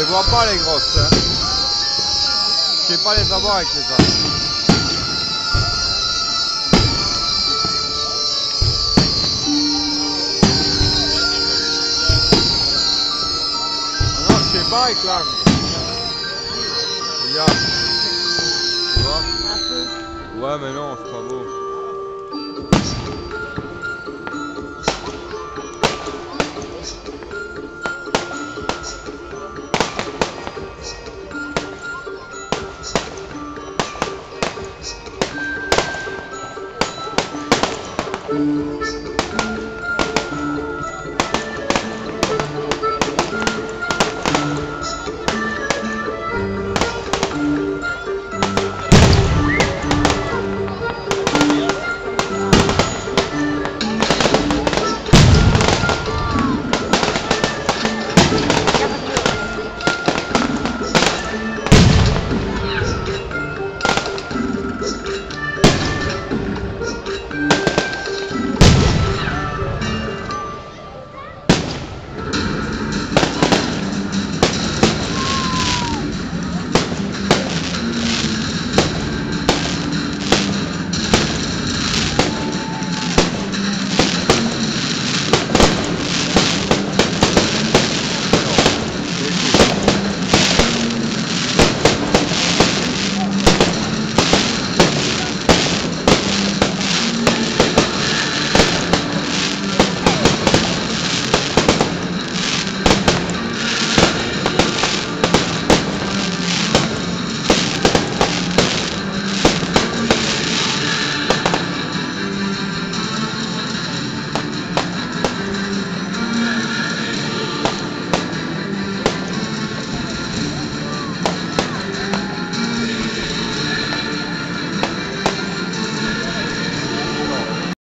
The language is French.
vois pas les grosses. Hein. Je sais pas les avoir avec les autres. Ah non, je sais pas avec l'angle. Regarde. Tu vois? Un peu. Ouais, mais non, c'est pas beau.